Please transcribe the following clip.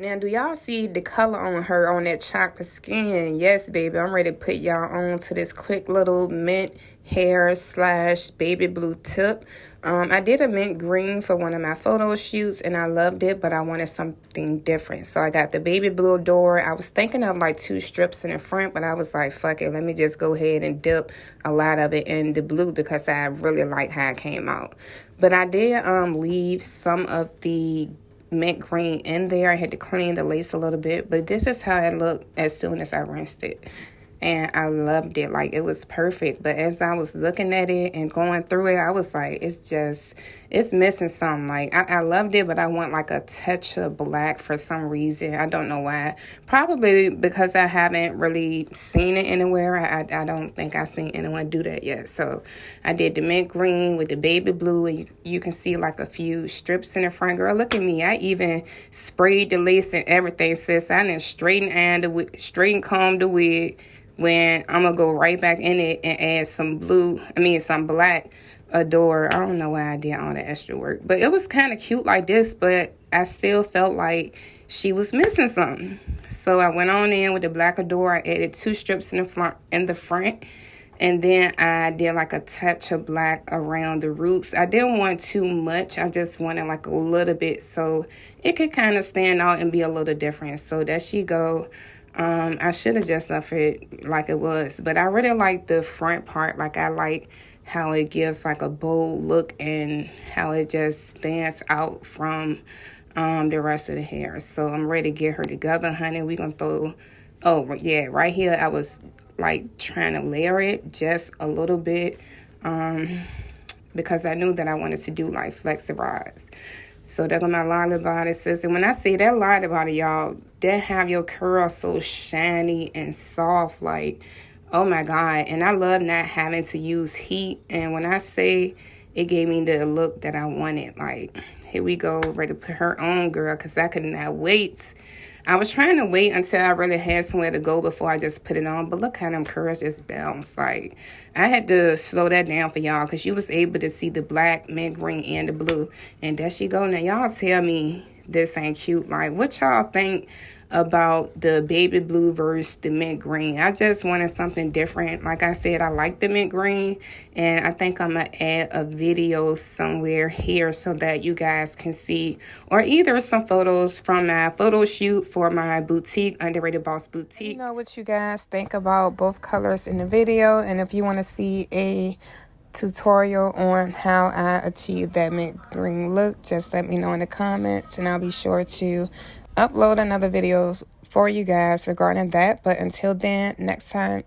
Now, do y'all see the color on her on that chocolate skin? Yes, baby. I'm ready to put y'all on to this quick little mint hair slash baby blue tip. I did a mint green for one of my photo shoots and I loved it, but I wanted something different. So I got the baby blue door. I was thinking of like 2 strips in the front, but I was like, fuck it. Let me just go ahead and dip a lot of it in the blue because I really like how it came out. But I did leave some of the mint green in there. I had to clean the lace a little bit, but this is how it looked as soon as I rinsed it. And I loved it. Like, it was perfect. But as I was looking at it and going through it, I was like, it's missing something. Like, I loved it, but I want like a touch of black for some reason. I don't know why. Probably because I haven't really seen it anywhere. I don't think I've seen anyone do that yet. So I did the mint green with the baby blue, and you can see like a few strips in the front. Girl, look at me. I even sprayed the lace and everything, sis. I didn't straighten comb the wig. When I'm going to go right back in it and add some black adore. I don't know why I did all the extra work. But it was kind of cute like this, but I still felt like she was missing something. So I went on in with the black adore. I added 2 strips in the front. And then I did like a touch of black around the roots. I didn't want too much. I just wanted like a little bit so it could kind of stand out and be a little different. So there she go. I should have just left it like it was, but I really like the front part. Like, I like how it gives like a bold look and how it just stands out from the rest of the hair. So I'm ready to get her together, honey. We gonna throw, oh yeah, right here I was like trying to layer it just a little bit because I knew that I wanted to do like flexi rods. So there go my lolly body, sis. And when I say that lolly body, y'all, that have your curls so shiny and soft, like, oh my God. And I love not having to use heat. And when I say it gave me the look that I wanted, like, here we go, ready to put her on, girl, because I could not wait. I was trying to wait until I really had somewhere to go before I just put it on. But look how them curls just bounced. Like, I had to slow that down for y'all because you was able to see the black, mint green, and the blue. And there she go. Now, y'all tell me this ain't cute. Like, what y'all think about the baby blue versus the mint green? I just wanted something different. Like I said, I like the mint green, and I think I'm gonna add a video somewhere here so that you guys can see, or either some photos from my photo shoot for my boutique, Underrated Boss Boutique. You know what you guys think about both colors in the video, and if you want to see a tutorial on how I achieved that mint green look, just let me know in the comments, and I'll be sure to upload another video for you guys regarding that. But until then, next time,